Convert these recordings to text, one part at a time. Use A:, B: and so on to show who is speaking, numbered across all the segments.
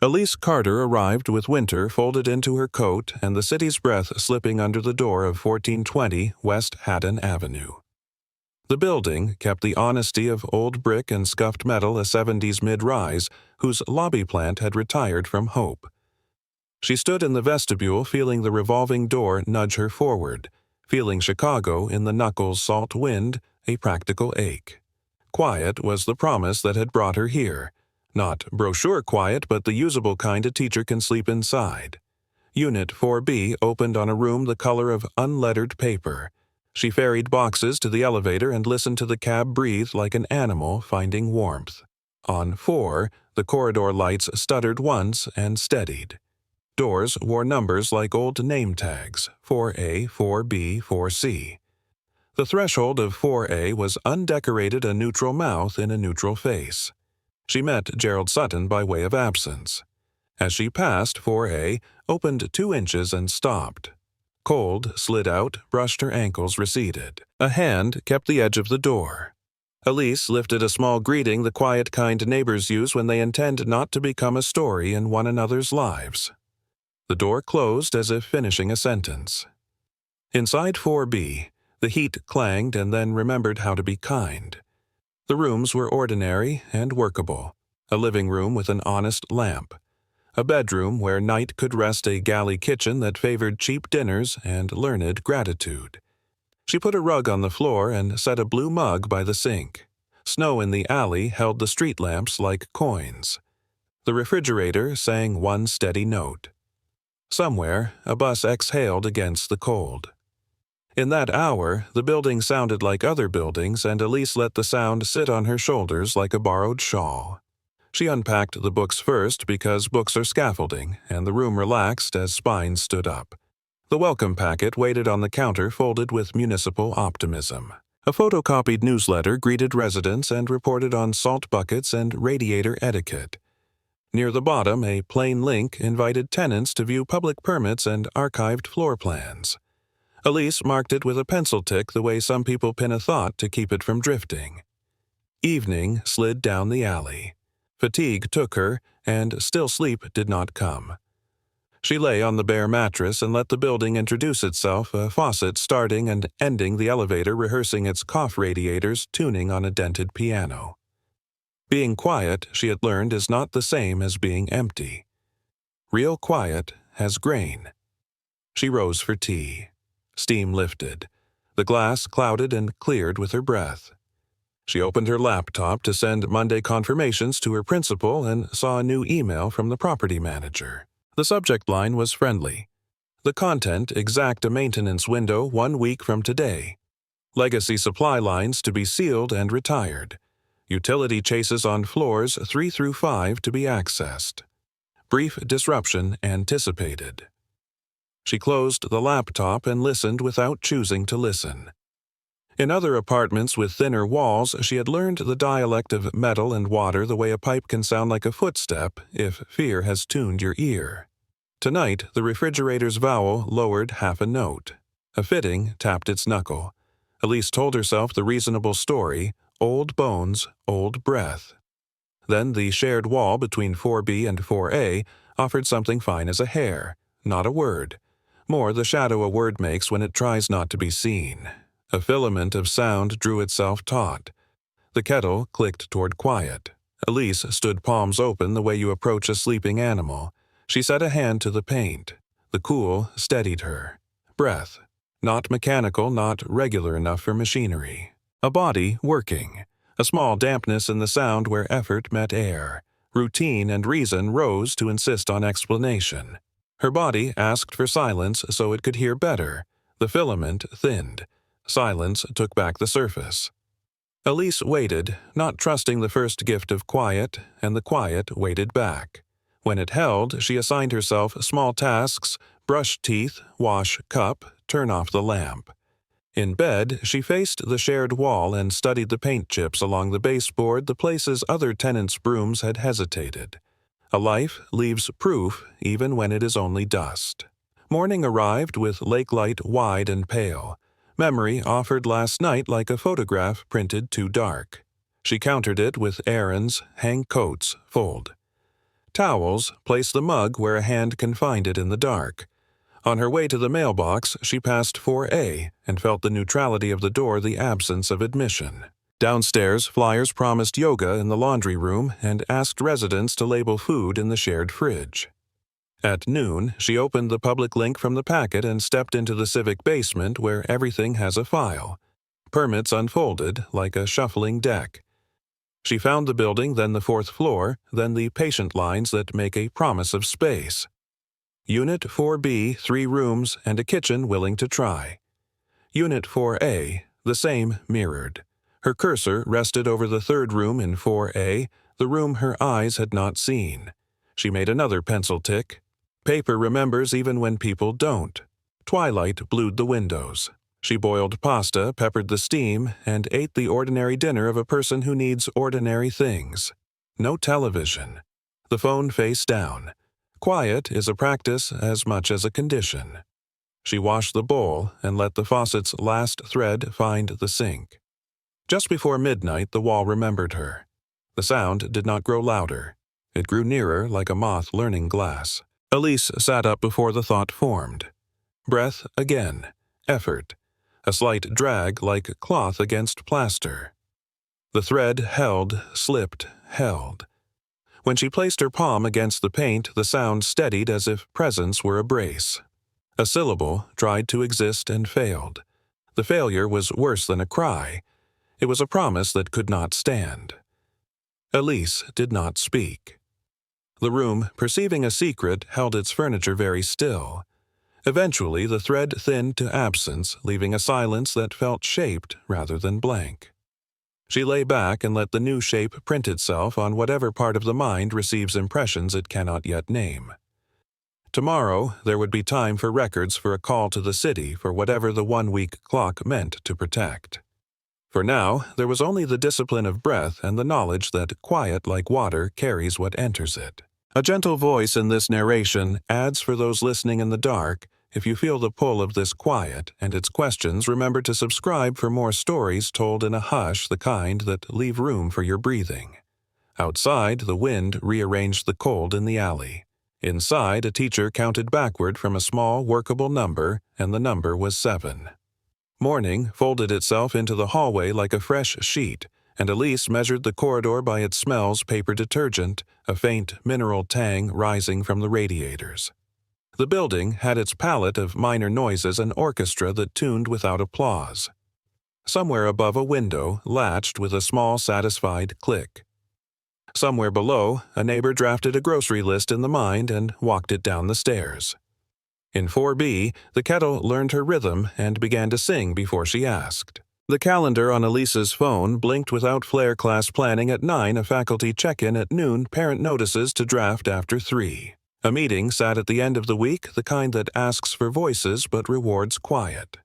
A: Elise Carter arrived with winter folded into her coat and the city's breath slipping under the door of 1420 West Haddon Avenue. The building kept the honesty of old brick and scuffed metal a 70s mid-rise whose lobby plant had retired from Hope. She stood in the vestibule feeling the revolving door nudge her forward, feeling Chicago in the knuckles salt wind, a practical ache. Quiet was the promise that had brought her here. Not brochure quiet, but the usable kind a teacher can sleep inside. Unit 4B opened on a room the color of unlettered paper. She ferried boxes to the elevator and listened to the cab breathe like an animal finding warmth. On 4, the corridor lights stuttered once and steadied. Doors wore numbers like old name tags, 4A, 4B, 4C. The threshold of 4A was undecorated a neutral mouth in a neutral face. She met Gerald Sutton by way of absence. As she passed 4A, opened 2 inches and stopped. Cold slid out, brushed her ankles, receded. A hand kept the edge of the door. Elise lifted a small greeting the quiet kind neighbors use when they intend not to become a story in one another's lives. The door closed as if finishing a sentence. Inside 4B, the heat clanged and then remembered how to be kind. The rooms were ordinary and workable. A living room with an honest lamp. A bedroom where night could rest a galley kitchen that favored cheap dinners and learned gratitude. She put a rug on the floor and set a blue mug by the sink. Snow in the alley held the street lamps like coins. The refrigerator sang one steady note. Somewhere, a bus exhaled against the cold. In that hour, the building sounded like other buildings, and Elise let the sound sit on her shoulders like a borrowed shawl. She unpacked the books first because books are scaffolding, and the room relaxed as spines stood up. The welcome packet waited on the counter folded with municipal optimism. A photocopied newsletter greeted residents and reported on salt buckets and radiator etiquette. Near the bottom, a plain link invited tenants to view public permits and archived floor plans. Elise marked it with a pencil tick the way some people pin a thought to keep it from drifting. Evening slid down the alley. Fatigue took her, and still sleep did not come. She lay on the bare mattress and let the building introduce itself, a faucet starting and ending the elevator rehearsing its cough radiators tuning on a dented piano. Being quiet, she had learned, is not the same as being empty. Real quiet has grain. She rose for tea. Steam lifted. The glass clouded and cleared with her breath. She opened her laptop to send Monday confirmations to her principal and saw a new email from the property manager. The subject line was friendly. The content exact a maintenance window 1 week from today. Legacy supply lines to be sealed and retired. Utility chases on floors 3 through 5 to be accessed. Brief disruption anticipated. She closed the laptop and listened without choosing to listen. In other apartments with thinner walls, she had learned the dialect of metal and water the way a pipe can sound like a footstep if fear has tuned your ear. Tonight, the refrigerator's vowel lowered half a note. A fitting tapped its knuckle. Elise told herself the reasonable story, old bones, old breath. Then the shared wall between 4B and 4A offered something fine as a hair, not a word. More the shadow a word makes when it tries not to be seen. A filament of sound drew itself taut. The kettle clicked toward quiet. Elise stood palms open the way you approach a sleeping animal. She set a hand to the paint. The cool steadied her. Breath. Not mechanical, not regular enough for machinery. A body working. A small dampness in the sound where effort met air. Routine and reason rose to insist on explanation. Her body asked for silence so it could hear better. The filament thinned. Silence took back the surface. Elise waited, not trusting the first gift of quiet, and the quiet waited back. When it held, she assigned herself small tasks: brush teeth, wash cup, turn off the lamp. In bed, she faced the shared wall and studied the paint chips along the baseboard, the places other tenants' brooms had hesitated. A life leaves proof even when it is only dust. Morning arrived with lake light wide and pale. Memory offered last night like a photograph printed too dark. She countered it with errands, hang coats, fold. Towels, place the mug where a hand can find it in the dark. On her way to the mailbox, she passed 4A and felt the neutrality of the door the absence of admission. Downstairs, flyers promised yoga in the laundry room and asked residents to label food in the shared fridge. At noon, she opened the public link from the packet and stepped into the civic basement where everything has a file. Permits unfolded like a shuffling deck. She found the building, then the fourth floor, then the patient lines that make a promise of space. Unit 4B, 3 rooms and a kitchen willing to try. Unit 4A, the same mirrored. Her cursor rested over the third room in 4A, the room her eyes had not seen. She made another pencil tick. Paper remembers even when people don't. Twilight blued the windows. She boiled pasta, peppered the steam, and ate the ordinary dinner of a person who needs ordinary things. No television. The phone face down. Quiet is a practice as much as a condition. She washed the bowl and let the faucet's last thread find the sink. Just before midnight, the wall remembered her. The sound did not grow louder. It grew nearer like a moth learning glass. Elise sat up before the thought formed. Breath again. Effort. A slight drag like cloth against plaster. The thread held, slipped, held. When she placed her palm against the paint, the sound steadied as if presence were a brace. A syllable tried to exist and failed. The failure was worse than a cry. It was a promise that could not stand. Elise did not speak. The room, perceiving a secret, held its furniture very still. Eventually, the thread thinned to absence, leaving a silence that felt shaped rather than blank. She lay back and let the new shape print itself on whatever part of the mind receives impressions it cannot yet name. Tomorrow, there would be time for records for a call to the city for whatever the 1-week clock meant to protect. For now, there was only the discipline of breath and the knowledge that quiet like water carries what enters it. A gentle voice in this narration adds for those listening in the dark. If you feel the pull of this quiet and its questions, remember to subscribe for more stories told in a hush, the kind that leave room for your breathing. Outside, the wind rearranged the cold in the alley. Inside, a teacher counted backward from a small, workable number, and the number was 7. Morning folded itself into the hallway like a fresh sheet, and Elise measured the corridor by its smells: paper detergent, a faint mineral tang rising from the radiators. The building had its palette of minor noises, an orchestra that tuned without applause. Somewhere above a window latched with a small satisfied click. Somewhere below, a neighbor drafted a grocery list in the mind and walked it down the stairs. In 4B, the kettle learned her rhythm and began to sing before she asked. The calendar on Elise's phone blinked without flair. Class planning at 9, a faculty check-in at noon, parent notices to draft after 3. A meeting sat at the end of the week, the kind that asks for voices but rewards quiet.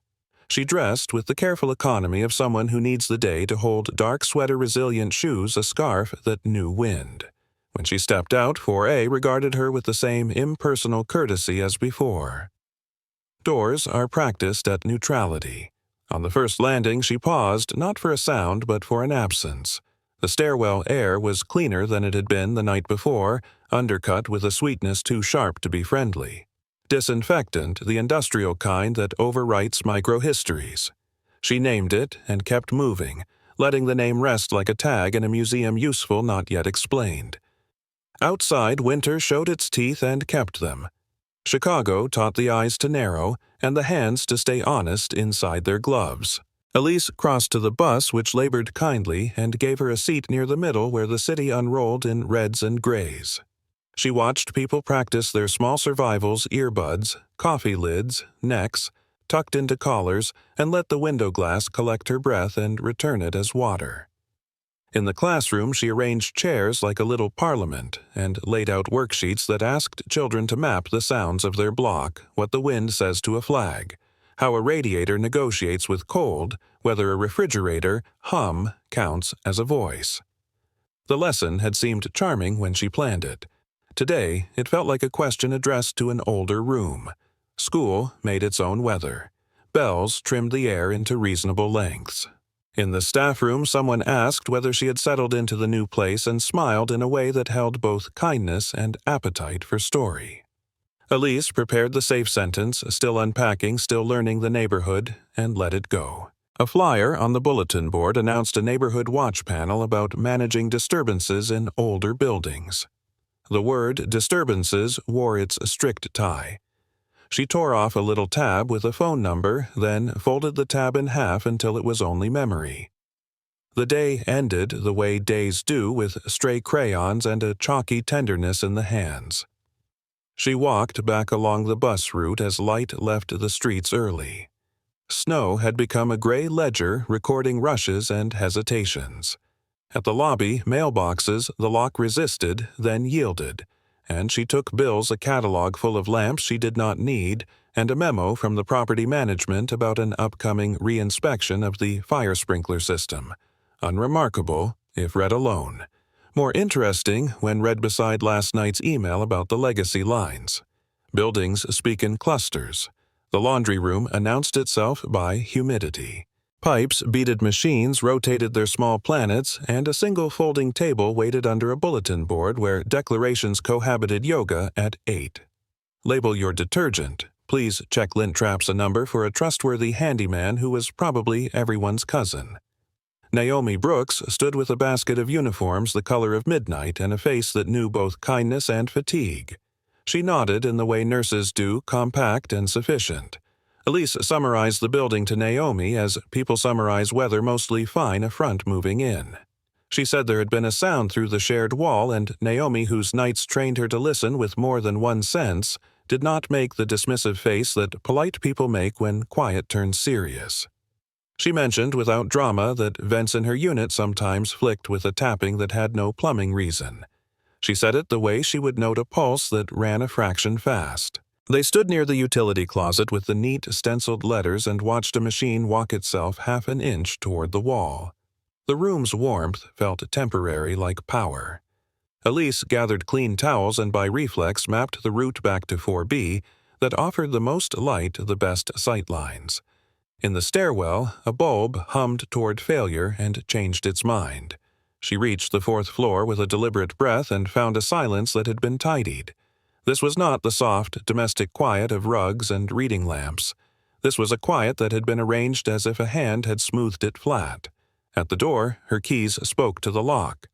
A: She dressed with the careful economy of someone who needs the day to hold dark sweater-resilient shoes, a scarf that knew wind. When she stepped out, 4A regarded her with the same impersonal courtesy as before. Doors are practiced at neutrality. On the first landing, she paused, not for a sound but for an absence. The stairwell air was cleaner than it had been the night before, undercut with a sweetness too sharp to be friendly. Disinfectant, the industrial kind that overwrites microhistories. She named it and kept moving, letting the name rest like a tag in a museum, useful not yet explained. Outside, winter showed its teeth and kept them. Chicago taught the eyes to narrow and the hands to stay honest inside their gloves. Elise crossed to the bus, which labored kindly and gave her a seat near the middle where the city unrolled in reds and grays. She watched people practice their small survivals: earbuds, coffee lids, necks, tucked into collars, and let the window glass collect her breath and return it as water. In the classroom, she arranged chairs like a little parliament and laid out worksheets that asked children to map the sounds of their block, what the wind says to a flag, how a radiator negotiates with cold, whether a refrigerator hum counts as a voice. The lesson had seemed charming when she planned it. Today, it felt like a question addressed to an older room. School made its own weather. Bells trimmed the air into reasonable lengths. In the staff room, someone asked whether she had settled into the new place and smiled in a way that held both kindness and appetite for story. Elise prepared the safe sentence, still unpacking, still learning the neighborhood, and let it go. A flyer on the bulletin board announced a neighborhood watch panel about managing disturbances in older buildings. The word disturbances wore its strict tie. She tore off a little tab with a phone number, then folded the tab in half until it was only memory. The day ended the way days do, with stray crayons and a chalky tenderness in the hands. She walked back along the bus route as light left the streets early. Snow had become a gray ledger recording rushes and hesitations. At the lobby mailboxes, the lock resisted, then yielded, and she took Bill's a catalog full of lamps she did not need and a memo from the property management about an upcoming re-inspection of the fire sprinkler system. Unremarkable, if read alone. More interesting when read beside last night's email about the legacy lines. Buildings speak in clusters. The laundry room announced itself by humidity. Pipes beaded machines rotated their small planets, and a single folding table waited under a bulletin board where declarations cohabited yoga at 8. Label your detergent. Please check lint traps a number for a trustworthy handyman who was probably everyone's cousin. Naomi Brooks stood with a basket of uniforms the color of midnight and a face that knew both kindness and fatigue. She nodded in the way nurses do, compact and sufficient. Elise summarized the building to Naomi as people summarize weather mostly fine a front moving in. She said there had been a sound through the shared wall, and Naomi, whose nights trained her to listen with more than one sense, did not make the dismissive face that polite people make when quiet turns serious. She mentioned without drama that vents in her unit sometimes flicked with a tapping that had no plumbing reason. She said it the way she would note a pulse that ran a fraction fast. They stood near the utility closet with the neat stenciled letters and watched a machine walk itself half an inch toward the wall. The room's warmth felt temporary, like power. Elise gathered clean towels and by reflex mapped the route back to 4B that offered the most light, the best sight lines. In the stairwell, a bulb hummed toward failure and changed its mind. She reached the 4th floor with a deliberate breath and found a silence that had been tidied. This was not the soft, domestic quiet of rugs and reading lamps. This was a quiet that had been arranged as if a hand had smoothed it flat. At the door, her keys spoke to the lock.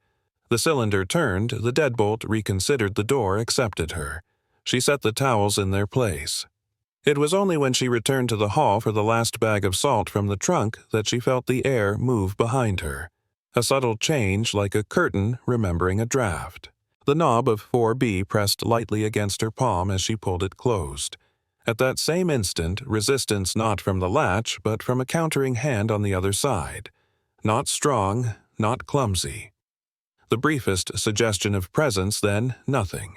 A: The cylinder turned, the deadbolt reconsidered the door, accepted her. She set the towels in their place. It was only when she returned to the hall for the last bag of salt from the trunk that she felt the air move behind her. A subtle change like a curtain remembering a draft. The knob of 4B pressed lightly against her palm as she pulled it closed. At that same instant, resistance not from the latch, but from a countering hand on the other side. Not strong, not clumsy. The briefest suggestion of presence, then nothing.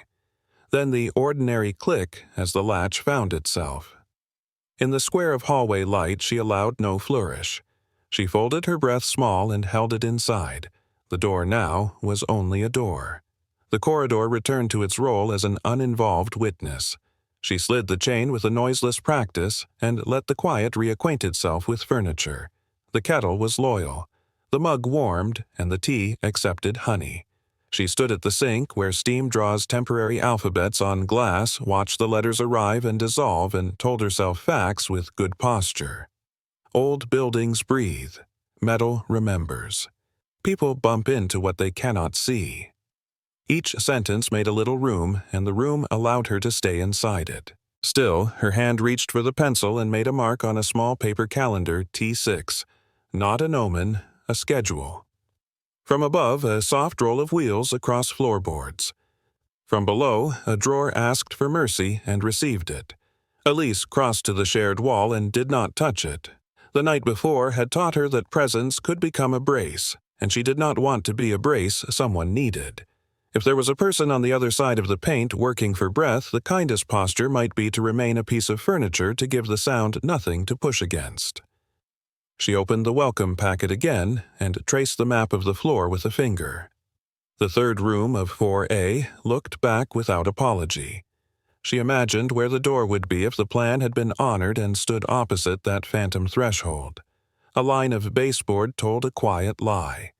A: Then the ordinary click as the latch found itself. In the square of hallway light, she allowed no flourish. She folded her breath small and held it inside. The door now was only a door. The corridor returned to its role as an uninvolved witness. She slid the chain with a noiseless practice and let the quiet reacquaint itself with furniture. The kettle was loyal. The mug warmed, and the tea accepted honey. She stood at the sink where steam draws temporary alphabets on glass, watched the letters arrive and dissolve, and told herself facts with good posture. Old buildings breathe. Metal remembers. People bump into what they cannot see. Each sentence made a little room, and the room allowed her to stay inside it. Still, her hand reached for the pencil and made a mark on a small paper calendar, T6. Not an omen, a schedule. From above, a soft roll of wheels across floorboards. From below, a drawer asked for mercy and received it. Elise crossed to the shared wall and did not touch it. The night before had taught her that presence could become a brace, and she did not want to be a brace someone needed. If there was a person on the other side of the paint working for breath, the kindest posture might be to remain a piece of furniture to give the sound nothing to push against. She opened the welcome packet again and traced the map of the floor with a finger. The third room of 4A looked back without apology. She imagined where the door would be if the plan had been honored and stood opposite that phantom threshold. A line of baseboard told a quiet lie.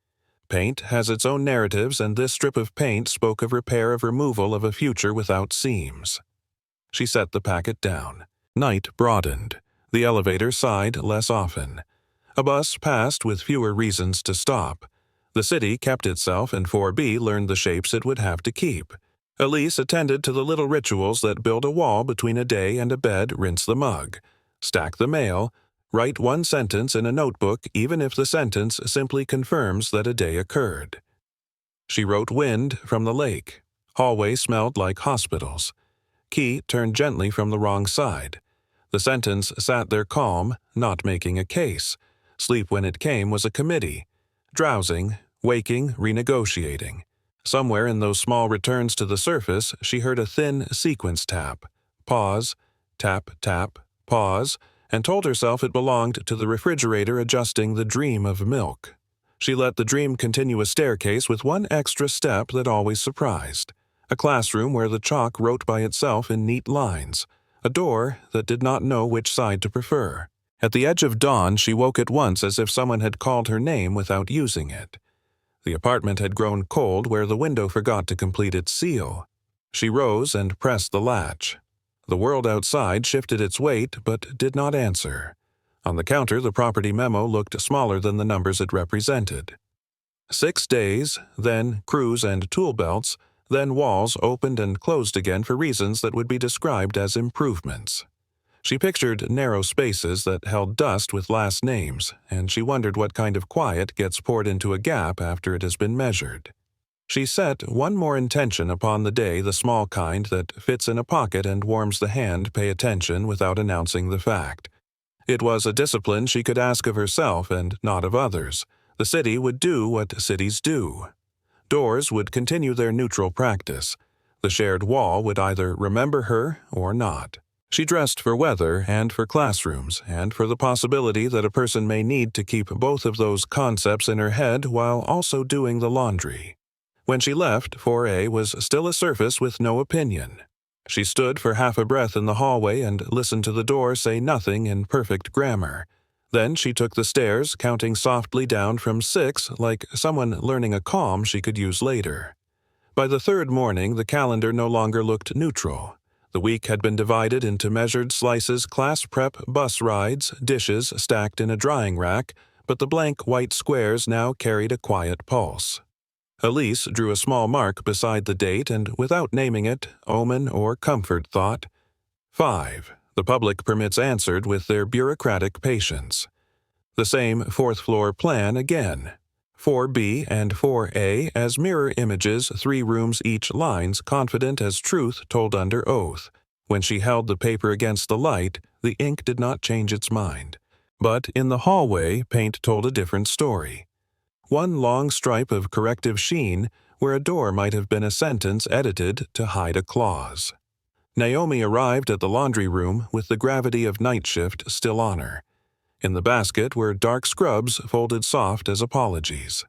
A: Paint has its own narratives, and this strip of paint spoke of removal of a future without seams. She set the packet down. Night broadened. The elevator sighed less often. A bus passed with fewer reasons to stop. The city kept itself, and 4B learned the shapes it would have to keep. Elise attended to the little rituals that build a wall between a day and a bed. Rinse the mug, stack the mail, write one sentence in a notebook even if the sentence simply confirms that a day occurred. She wrote wind from the lake. Hallway smelled like hospitals. Key turned gently from the wrong side. The sentence sat there calm, not making a case. Sleep when it came was a committee. Drowsing, waking, renegotiating. Somewhere in those small returns to the surface, she heard a thin sequence tap. Pause, tap, tap, pause, and told herself it belonged to the refrigerator adjusting the dream of milk. She let the dream continue a staircase with one extra step that always surprised. A classroom where the chalk wrote by itself in neat lines. A door that did not know which side to prefer. At the edge of dawn, she woke at once as if someone had called her name without using it. The apartment had grown cold where the window forgot to complete its seal. She rose and pressed the latch. The world outside shifted its weight but did not answer. On the counter, the property memo looked smaller than the numbers it represented. 6 days, then crews and tool belts, then walls opened and closed again for reasons that would be described as improvements. She pictured narrow spaces that held dust with last names, and she wondered what kind of quiet gets poured into a gap after it has been measured. She set one more intention upon the day, the small kind that fits in a pocket and warms the hand. Pay attention without announcing the fact. It was a discipline she could ask of herself and not of others. The city would do what cities do. Doors would continue their neutral practice. The shared wall would either remember her or not. She dressed for weather and for classrooms, and for the possibility that a person may need to keep both of those concepts in her head while also doing the laundry. When she left, 4A was still a surface with no opinion. She stood for half a breath in the hallway and listened to the door say nothing in perfect grammar. Then she took the stairs, counting softly down from 6 like someone learning a calm she could use later. By the third morning, the calendar no longer looked neutral. The week had been divided into measured slices, class prep, bus rides, dishes stacked in a drying rack, but the blank white squares now carried a quiet pulse. Elise drew a small mark beside the date and, without naming it, omen or comfort, thought, 5. The public permits answered with their bureaucratic patience. The same fourth-floor plan again. 4B and 4A as mirror images, 3 rooms each, lines confident as truth told under oath. When she held the paper against the light, the ink did not change its mind. But in the hallway, paint told a different story. One long stripe of corrective sheen where a door might have been a sentence edited to hide a clause. Naomi arrived at the laundry room with the gravity of night shift still on her. In the basket were dark scrubs folded soft as apologies.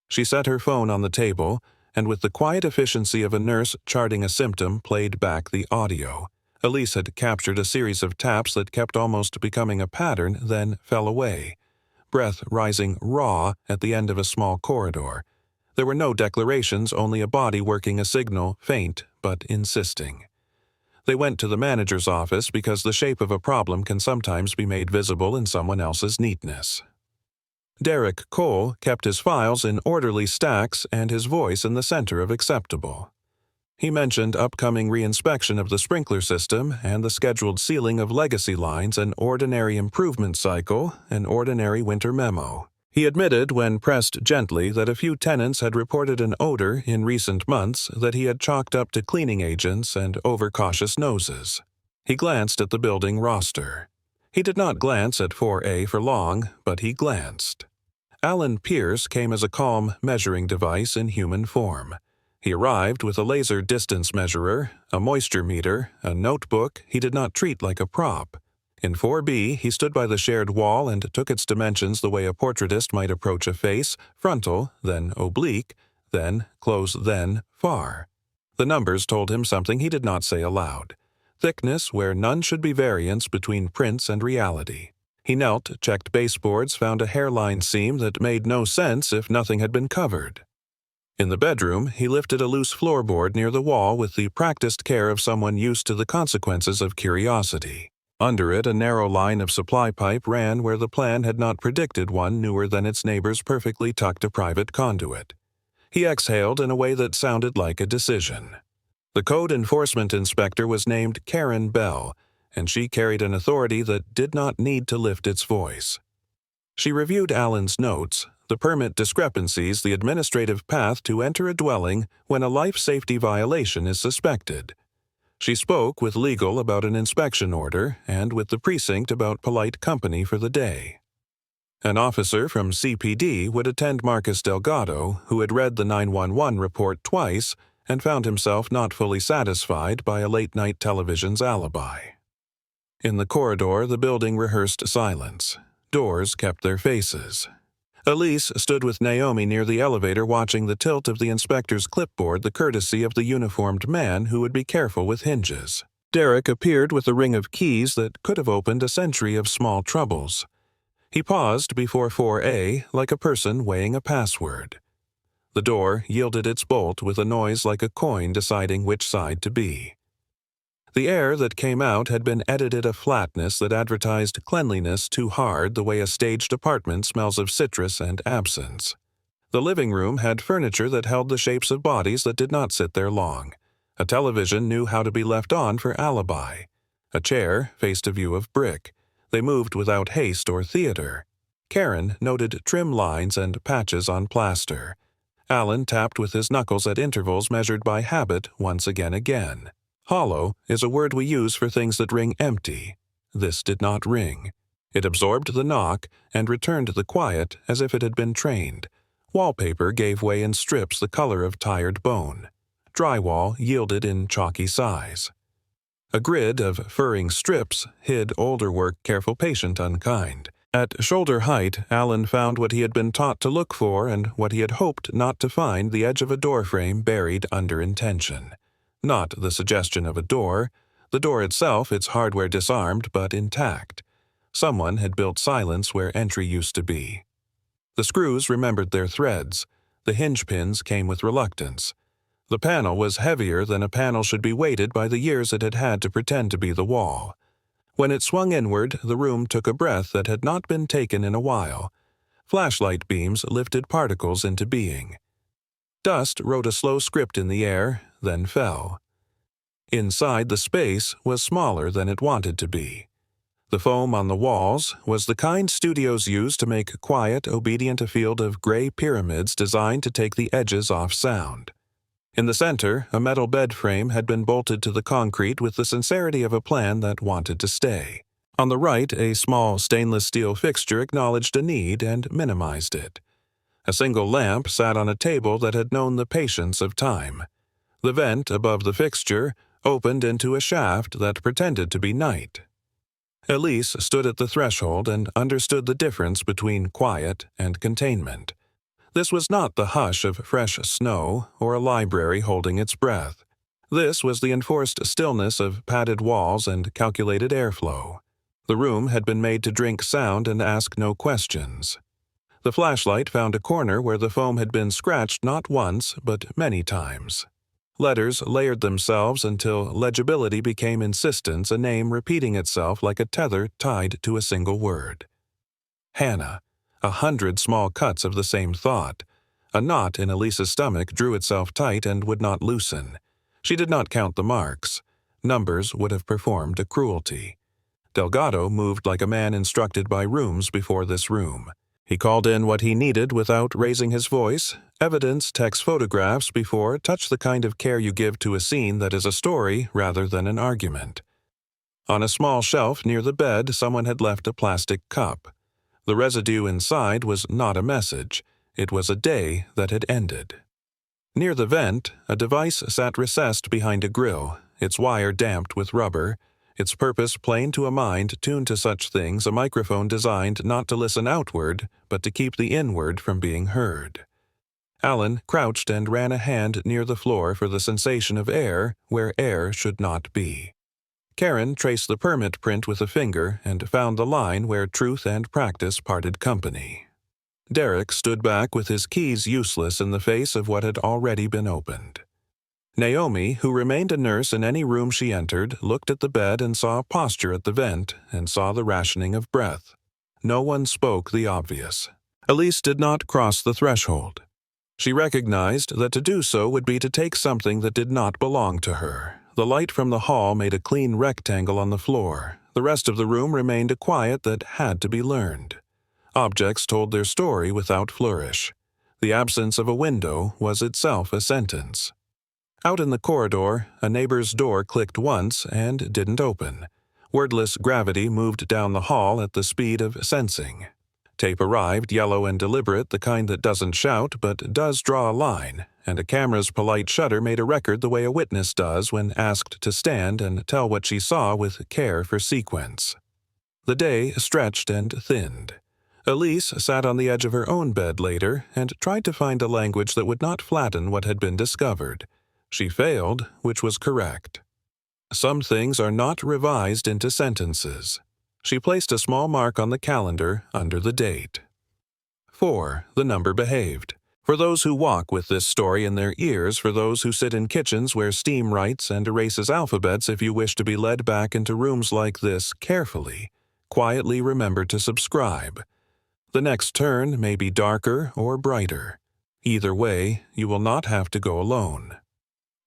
A: She set her phone on the table, and with the quiet efficiency of a nurse charting a symptom, played back the audio. Elise had captured a series of taps that kept almost becoming a pattern, then fell away. Breath rising raw at the end of a small corridor. There were no declarations, only a body working a signal, faint but insisting. They went to the manager's office because the shape of a problem can sometimes be made visible in someone else's neatness. Derek Cole kept his files in orderly stacks and his voice in the center of acceptable. He mentioned upcoming reinspection of the sprinkler system and the scheduled sealing of legacy lines, an ordinary improvement cycle, an ordinary winter memo. He admitted, when pressed gently, that a few tenants had reported an odor in recent months that he had chalked up to cleaning agents and overcautious noses. He glanced at the building roster. He did not glance at 4A for long, but he glanced. Alan Pierce came as a calm measuring device in human form. He arrived with a laser distance measurer, a moisture meter, a notebook he did not treat like a prop. In 4B, he stood by the shared wall and took its dimensions the way a portraitist might approach a face, frontal, then oblique, then close, then far. The numbers told him something he did not say aloud. Thickness where none should be variance between prints and reality. He knelt, checked baseboards, found a hairline seam that made no sense if nothing had been covered. In the bedroom, he lifted a loose floorboard near the wall with the practiced care of someone used to the consequences of curiosity. Under it, a narrow line of supply pipe ran where the plan had not predicted one newer than its neighbor's perfectly tucked private conduit. He exhaled in a way that sounded like a decision. The code enforcement inspector was named Karen Bell, and she carried an authority that did not need to lift its voice. She reviewed Alan's notes, the permit discrepancies, the administrative path to enter a dwelling when a life safety violation is suspected. She spoke with legal about an inspection order and with the precinct about polite company for the day. An officer from CPD would attend Marcus Delgado, who had read the 911 report twice and found himself not fully satisfied by a late-night television's alibi. In the corridor, the building rehearsed silence. Doors kept their faces. Elise stood with Naomi near the elevator watching the tilt of the inspector's clipboard, the courtesy of the uniformed man who would be careful with hinges. Derek appeared with a ring of keys that could have opened a century of small troubles. He paused before 4A like a person weighing a password. The door yielded its bolt with a noise like a coin deciding which side to be. The air that came out had been edited a flatness that advertised cleanliness too hard, the way a staged apartment smells of citrus and absence. The living room had furniture that held the shapes of bodies that did not sit there long. A television knew how to be left on for alibi. A chair faced a view of brick. They moved without haste or theater. Karen noted trim lines and patches on plaster. Alan tapped with his knuckles at intervals measured by habit once again. Hollow is a word we use for things that ring empty. This did not ring. It absorbed the knock and returned the quiet as if it had been trained. Wallpaper gave way in strips the color of tired bone. Drywall yielded in chalky size. A grid of furring strips hid older work, careful, patient, unkind. At shoulder height, Alan found what he had been taught to look for and what he had hoped not to find, the edge of a doorframe buried under intention. Not the suggestion of a door, the door itself, its hardware disarmed but intact. Someone had built silence where entry used to be. The screws remembered their threads. The hinge pins came with reluctance. The panel was heavier than a panel should be weighted by the years it had had to pretend to be the wall. When it swung inward, the room took a breath that had not been taken in a while. Flashlight beams lifted particles into being. Dust wrote a slow script in the air, then fell. Inside, the space was smaller than it wanted to be. The foam on the walls was the kind studios use to make quiet, obedient a field of gray pyramids designed to take the edges off sound. In the center, a metal bed frame had been bolted to the concrete with the sincerity of a plan that wanted to stay. On the right, a small stainless steel fixture acknowledged a need and minimized it. A single lamp sat on a table that had known the patience of time. The vent above the fixture opened into a shaft that pretended to be night. Elise stood at the threshold and understood the difference between quiet and containment. This was not the hush of fresh snow or a library holding its breath. This was the enforced stillness of padded walls and calculated airflow. The room had been made to drink sound and ask no questions. The flashlight found a corner where the foam had been scratched not once, but many times. Letters layered themselves until legibility became insistence, a name repeating itself like a tether tied to a single word. Hannah. 100 small cuts of the same thought. A knot in Elise's stomach drew itself tight and would not loosen. She did not count the marks. Numbers would have performed a cruelty. Delgado moved like a man instructed by rooms before this room. He called in what he needed without raising his voice. Evidence, text, photographs before touch the kind of care you give to a scene that is a story rather than an argument. On a small shelf near the bed, someone had left a plastic cup. The residue inside was not a message. It was a day that had ended. Near the vent, a device sat recessed behind a grill, its wire damped with rubber, its purpose plain to a mind tuned to such things, a microphone designed not to listen outward, but to keep the inward from being heard. Alan crouched and ran a hand near the floor for the sensation of air where air should not be. Karen traced the permit print with a finger and found the line where truth and practice parted company. Derek stood back with his keys useless in the face of what had already been opened. Naomi, who remained a nurse in any room she entered, looked at the bed and saw posture at the vent and saw the rationing of breath. No one spoke the obvious. Elise did not cross the threshold. She recognized that to do so would be to take something that did not belong to her. The light from the hall made a clean rectangle on the floor. The rest of the room remained a quiet that had to be learned. Objects told their story without flourish. The absence of a window was itself a sentence. Out in the corridor, a neighbor's door clicked once and didn't open. Wordless gravity moved down the hall at the speed of sensing. Tape arrived, yellow and deliberate, the kind that doesn't shout but does draw a line, and a camera's polite shutter made a record the way a witness does when asked to stand and tell what she saw with care for sequence. The day stretched and thinned. Elise sat on the edge of her own bed later and tried to find a language that would not flatten what had been discovered. She failed, which was correct. Some things are not revised into sentences. She placed a small mark on the calendar under the date. 4. The number behaved. For those who walk with this story in their ears, for those who sit in kitchens where steam writes and erases alphabets if you wish to be led back into rooms like this carefully, quietly remember to subscribe. The next turn may be darker or brighter. Either way, you will not have to go alone.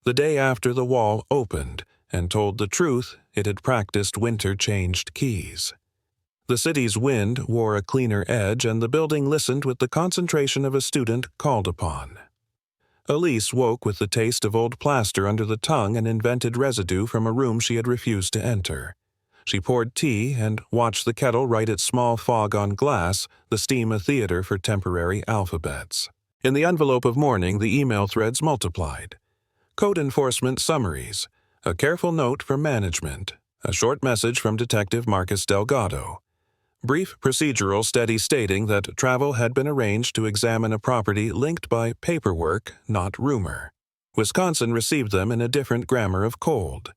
A: The day after the wall opened and told the truth, it had practiced winter-changed keys. The city's wind wore a cleaner edge, and the building listened with the concentration of a student called upon. Elise woke with the taste of old plaster under the tongue and invented residue from a room she had refused to enter. She poured tea and watched the kettle write its small fog on glass, the steam a theater for temporary alphabets. In the envelope of mourning, the email threads multiplied. Code enforcement summaries, a careful note from management, a short message from Detective Marcus Delgado. Brief procedural steady stating that travel had been arranged to examine a property linked by paperwork, not rumor. Wisconsin received them in a different grammar of cold.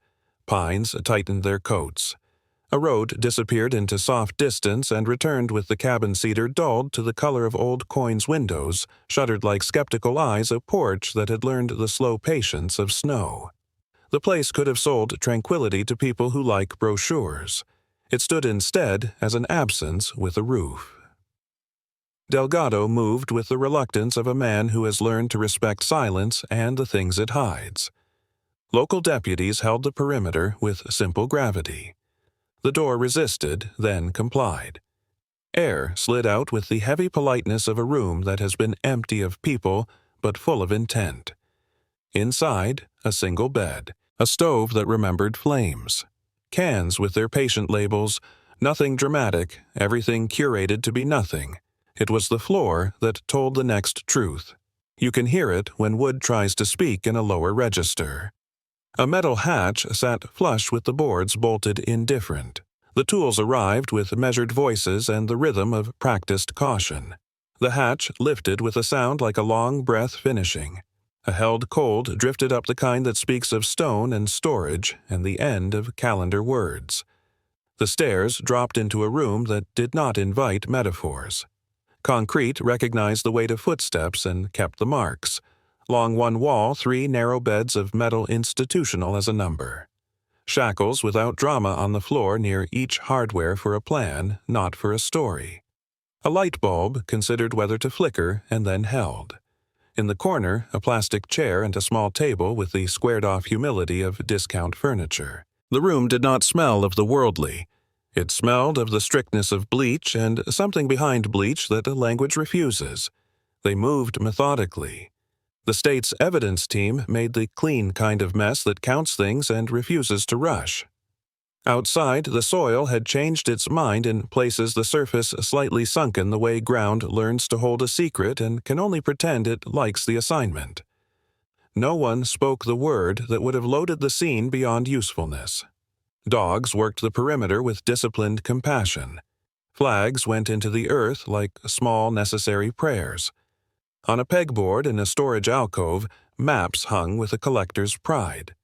A: Pines tightened their coats. A road disappeared into soft distance and returned with the cabin cedar dulled to the color of old coins' windows, shuttered like skeptical eyes a porch that had learned the slow patience of snow. The place could have sold tranquility to people who like brochures. It stood instead as an absence with a roof. Delgado moved with the reluctance of a man who has learned to respect silence and the things it hides. Local deputies held the perimeter with simple gravity. The door resisted, then complied. Air slid out with the heavy politeness of a room that has been empty of people but full of intent. Inside, a single bed, a stove that remembered flames, cans with their patient labels, nothing dramatic, everything curated to be nothing. It was the floor that told the next truth. You can hear it when wood tries to speak in a lower register. A metal hatch sat flush with the boards bolted indifferent. The tools arrived with measured voices and the rhythm of practiced caution. The hatch lifted with a sound like a long breath finishing. A held cold drifted up the kind that speaks of stone and storage and the end of calendar words. The stairs dropped into a room that did not invite metaphors. Concrete recognized the weight of footsteps and kept the marks. Along one wall, 3 narrow beds of metal institutional as a number. Shackles without drama on the floor near each hardware for a plan, not for a story. A light bulb considered whether to flicker and then held. In the corner, a plastic chair and a small table with the squared-off humility of discount furniture. The room did not smell of the worldly. It smelled of the strictness of bleach and something behind bleach that a language refuses. They moved methodically. The state's evidence team made the clean kind of mess that counts things and refuses to rush. Outside, the soil had changed its mind in places the surface slightly sunken the way ground learns to hold a secret and can only pretend it likes the assignment. No one spoke the word that would have loaded the scene beyond usefulness. Dogs worked the perimeter with disciplined compassion. Flags went into the earth like small necessary prayers. On a pegboard in a storage alcove, maps hung with a collector's pride.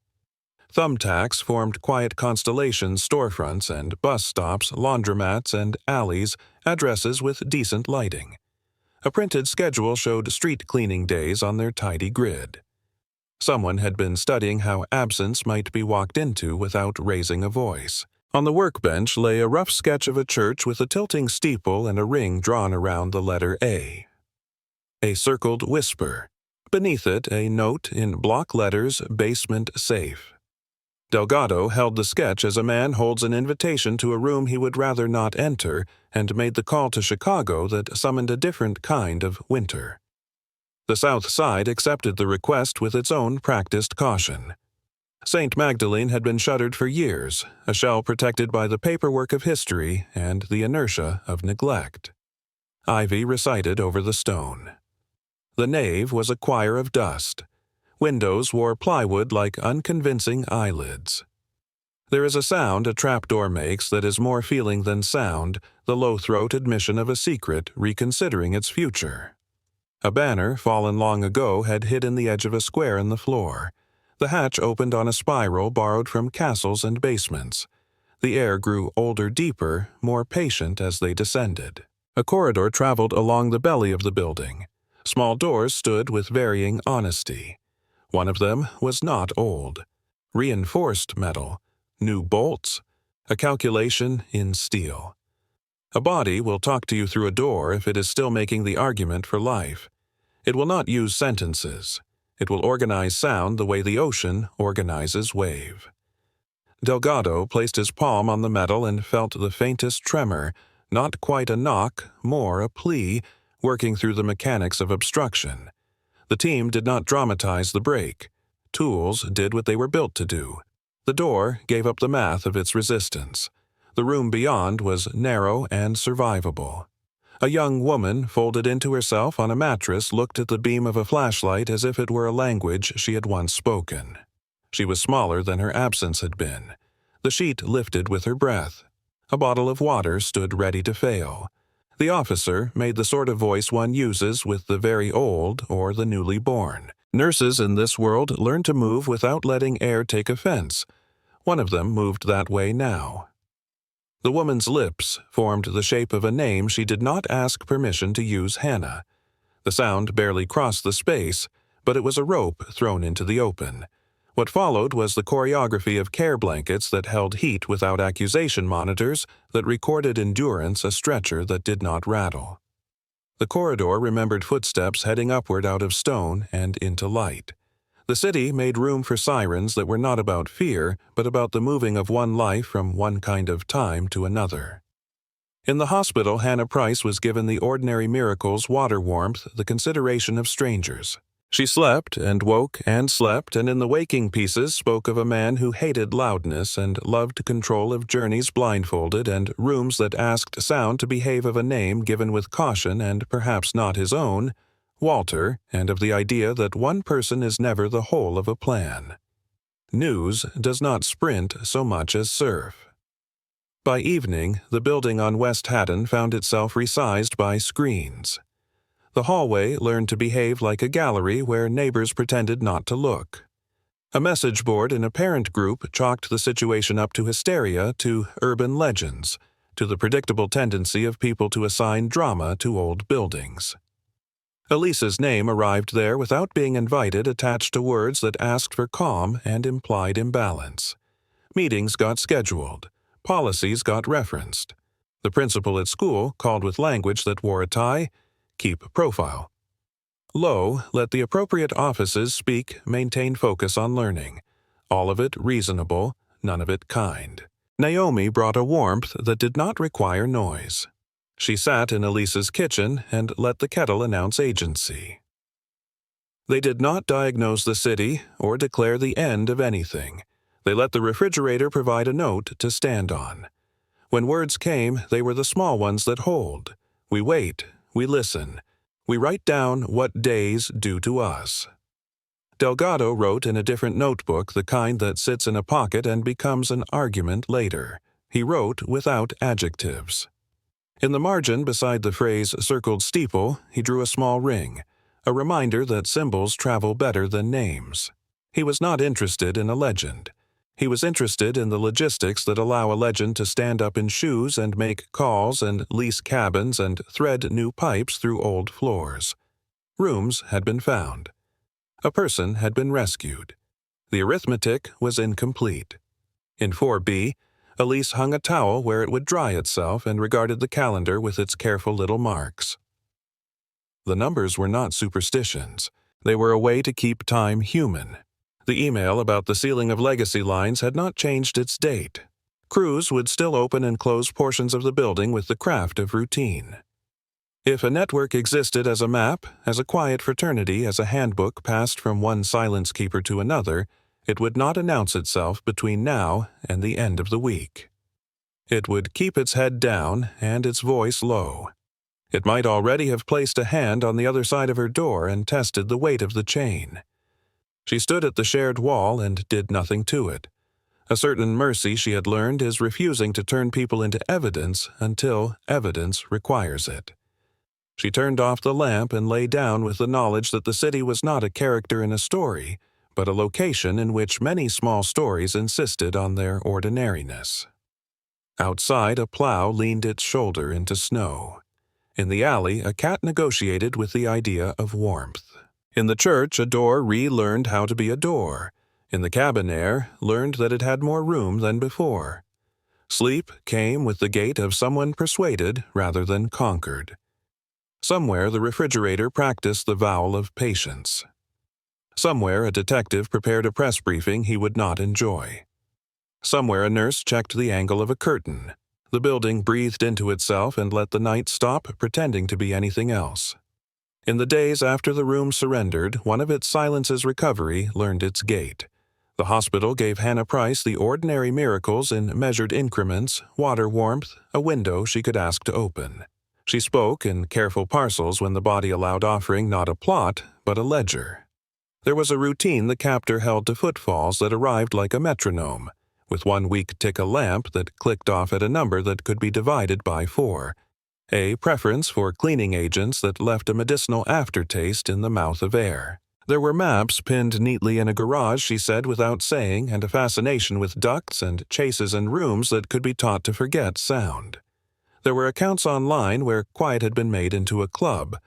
A: Thumbtacks formed quiet constellations, storefronts and bus stops, laundromats and alleys, addresses with decent lighting. A printed schedule showed street cleaning days on their tidy grid. Someone had been studying how absence might be walked into without raising a voice. On the workbench lay a rough sketch of a church with a tilting steeple and a ring drawn around the letter A. A circled whisper. Beneath it, a note in block letters, basement safe. Delgado held the sketch as a man holds an invitation to a room he would rather not enter, and made the call to Chicago that summoned a different kind of winter. The South Side accepted the request with its own practiced caution. St. Magdalene had been shuttered for years, a shell protected by the paperwork of history and the inertia of neglect. Ivy recited over the stone. The nave was a choir of dust. Windows wore plywood like unconvincing eyelids. There is a sound a trapdoor makes that is more feeling than sound, the low-throat admission of a secret reconsidering its future. A banner, fallen long ago, had hidden the edge of a square in the floor. The hatch opened on a spiral borrowed from castles and basements. The air grew older, deeper, more patient as they descended. A corridor traveled along the belly of the building. Small doors stood with varying honesty. One of them was not old. Reinforced metal, new bolts, a calculation in steel. A body will talk to you through a door if it is still making the argument for life. It will not use sentences. It will organize sound the way the ocean organizes wave. Delgado placed his palm on the metal and felt the faintest tremor, not quite a knock, more a plea, working through the mechanics of obstruction. The team did not dramatize the break. Tools did what they were built to do. The door gave up the math of its resistance. The room beyond was narrow and survivable. A young woman, folded into herself on a mattress, looked at the beam of a flashlight as if it were a language she had once spoken. She was smaller than her absence had been. The sheet lifted with her breath. A bottle of water stood ready to fail. The officer made the sort of voice one uses with the very old or the newly born. Nurses in this world learn to move without letting air take offense. One of them moved that way now. The woman's lips formed the shape of a name she did not ask permission to use. Hannah. The sound barely crossed the space, but it was a rope thrown into the open. What followed was the choreography of care blankets that held heat without accusation monitors, that recorded endurance, a stretcher that did not rattle. The corridor remembered footsteps heading upward out of stone and into light. The city made room for sirens that were not about fear, but about the moving of one life from one kind of time to another. In the hospital, Hannah Price was given the ordinary miracle's water warmth, the consideration of strangers. She slept and woke and slept, and in the waking pieces spoke of a man who hated loudness and loved control of journeys blindfolded and rooms that asked sound to behave, of a name given with caution and perhaps not his own, Walter, and of the idea that one person is never the whole of a plan. News does not sprint so much as surf. By evening, the building on West Haddon found itself resized by screens. The hallway learned to behave like a gallery where neighbors pretended not to look. A message board in a parent group chalked the situation up to hysteria, to urban legends, to the predictable tendency of people to assign drama to old buildings. Elise's name arrived there without being invited, attached to words that asked for calm and implied imbalance. Meetings got scheduled. Policies got referenced. The principal at school called with language that wore a tie, "Keep profile." Low, let the appropriate offices speak, maintain focus on learning. All of it reasonable, none of it kind. Naomi brought a warmth that did not require noise. She sat in Elise's kitchen and let the kettle announce agency. They did not diagnose the city or declare the end of anything. They let the refrigerator provide a note to stand on. When words came, they were the small ones that hold. We wait, we listen. We write down what days do to us. Delgado wrote in a different notebook, the kind that sits in a pocket and becomes an argument later. He wrote without adjectives. In the margin beside the phrase "circled steeple," he drew a small ring, a reminder that symbols travel better than names. He was not interested in a legend. He was interested in the logistics that allow a legend to stand up in shoes and make calls and lease cabins and thread new pipes through old floors. Rooms had been found. A person had been rescued. The arithmetic was incomplete. In 4B, Elise hung a towel where it would dry itself and regarded the calendar with its careful little marks. The numbers were not superstitions. They were a way to keep time human. The email about the sealing of legacy lines had not changed its date. Crews would still open and close portions of the building with the craft of routine. If a network existed as a map, as a quiet fraternity, as a handbook passed from one silence keeper to another, it would not announce itself between now and the end of the week. It would keep its head down and its voice low. It might already have placed a hand on the other side of her door and tested the weight of the chain. She stood at the shared wall and did nothing to it. A certain mercy she had learned is refusing to turn people into evidence until evidence requires it. She turned off the lamp and lay down with the knowledge that the city was not a character in a story, but a location in which many small stories insisted on their ordinariness. Outside, a plow leaned its shoulder into snow. In the alley, a cat negotiated with the idea of warmth. In the church, a door relearned how to be a door. In the cabin air, learned that it had more room than before. Sleep came with the gait of someone persuaded rather than conquered. Somewhere the refrigerator practiced the vowel of patience. Somewhere a detective prepared a press briefing he would not enjoy. Somewhere a nurse checked the angle of a curtain. The building breathed into itself and let the night stop pretending to be anything else. In the days after the room surrendered, one of its silence's recovery learned its gait. The hospital gave Hannah Price the ordinary miracles in measured increments, water warmth, a window she could ask to open. She spoke in careful parcels when the body allowed, offering not a plot, but a ledger. There was a routine the captor held to footfalls that arrived like a metronome, with 1 week tick a lamp that clicked off at a number that could be divided by 4, a preference for cleaning agents that left a medicinal aftertaste in the mouth of air. There were maps pinned neatly in a garage, she said without saying, and a fascination with ducts and chases and rooms that could be taught to forget sound. There were accounts online where quiet had been made into a club.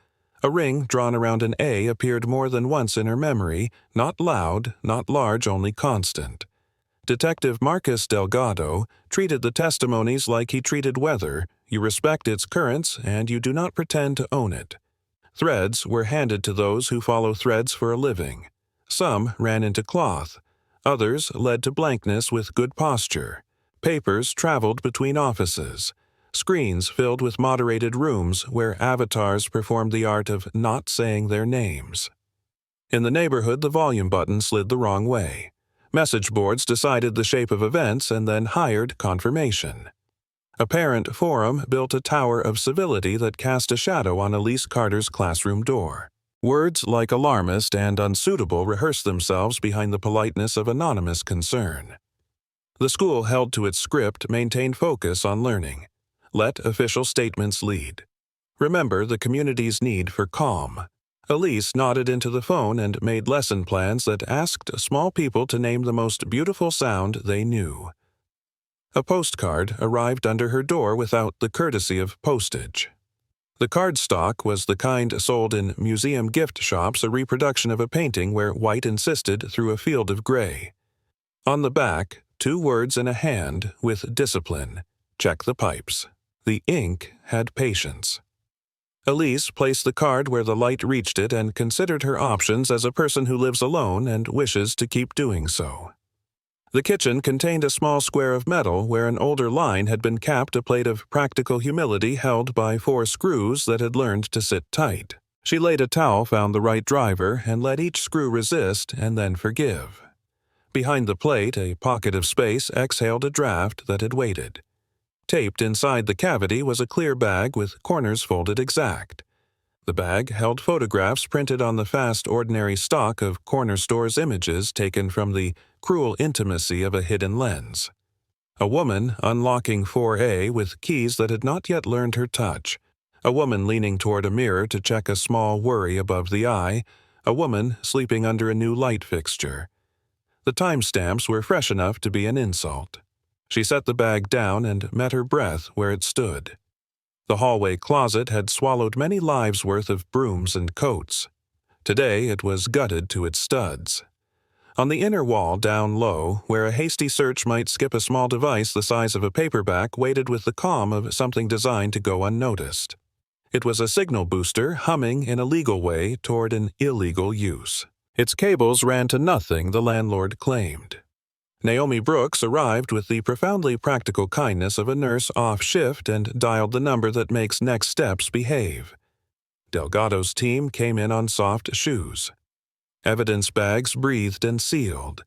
A: A ring drawn around an A appeared more than once in her memory, not loud, not large, only constant. Detective Marcus Delgado treated the testimonies like he treated weather. You respect its currents, and you do not pretend to own it. Threads were handed to those who follow threads for a living. Some ran into cloth. Others led to blankness with good posture. Papers traveled between offices. Screens filled with moderated rooms where avatars performed the art of not saying their names. In the neighborhood, the volume button slid the wrong way. Message boards decided the shape of events and then hired confirmation. A parent forum built a tower of civility that cast a shadow on Elise Carter's classroom door. Words like alarmist and unsuitable rehearsed themselves behind the politeness of anonymous concern. The school held to its script, maintained focus on learning. Let official statements lead. Remember the community's need for calm. Elise nodded into the phone and made lesson plans that asked small people to name the most beautiful sound they knew. A postcard arrived under her door without the courtesy of postage. The cardstock was the kind sold in museum gift shops, a reproduction of a painting where white insisted through a field of gray. On the back, 2 words in a hand with discipline. Check the pipes. The ink had patience. Elise placed the card where the light reached it and considered her options as a person who lives alone and wishes to keep doing so. The kitchen contained a small square of metal where an older line had been capped, a plate of practical humility held by 4 screws that had learned to sit tight. She laid a towel, found the right driver, and let each screw resist and then forgive. Behind the plate, a pocket of space exhaled a draft that had waited. Taped inside the cavity was a clear bag with corners folded exact. The bag held photographs printed on the fast ordinary stock of corner stores, images taken from the cruel intimacy of a hidden lens. A woman unlocking 4A with keys that had not yet learned her touch. A woman leaning toward a mirror to check a small worry above the eye. A woman sleeping under a new light fixture. The timestamps were fresh enough to be an insult. She set the bag down and met her breath where it stood. The hallway closet had swallowed many lives' worth of brooms and coats. Today it was gutted to its studs. On the inner wall down low, where a hasty search might skip a small device the size of a paperback, waited with the calm of something designed to go unnoticed. It was a signal booster humming in a legal way toward an illegal use. Its cables ran to nothing, the landlord claimed. Naomi Brooks arrived with the profoundly practical kindness of a nurse off shift and dialed the number that makes next steps behave. Delgado's team came in on soft shoes. Evidence bags breathed and sealed.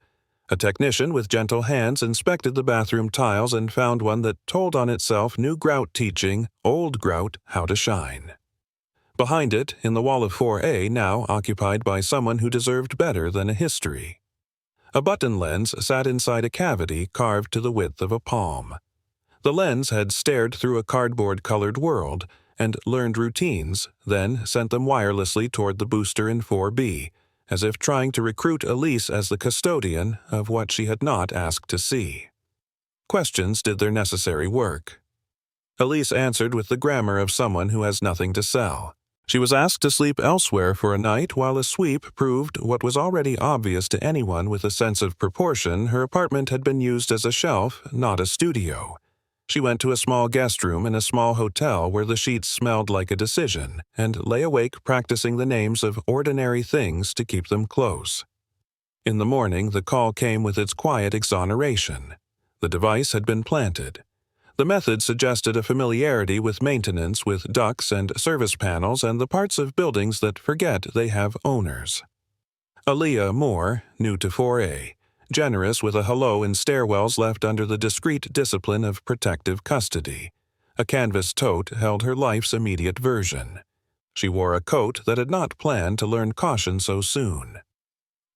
A: A technician with gentle hands inspected the bathroom tiles and found one that told on itself new grout teaching old grout how to shine. Behind it, in the wall of 4A, now occupied by someone who deserved better than a history. A button lens sat inside a cavity carved to the width of a palm. The lens had stared through a cardboard-colored world and learned routines, then sent them wirelessly toward the booster in 4B, as if trying to recruit Elise as the custodian of what she had not asked to see. Questions did their necessary work. Elise answered with the grammar of someone who has nothing to sell. She was asked to sleep elsewhere for a night, while a sweep proved what was already obvious to anyone with a sense of proportion: her apartment had been used as a shelf, not a studio. She went to a small guest room in a small hotel where the sheets smelled like a decision, and lay awake practicing the names of ordinary things to keep them close. In the morning, the call came with its quiet exoneration. The device had been planted. The method suggested a familiarity with maintenance, with ducts and service panels and the parts of buildings that forget they have owners. Aaliyah Moore, new to 4A, generous with a hello in stairwells left under the discreet discipline of protective custody. A canvas tote held her life's immediate version. She wore a coat that had not planned to learn caution so soon.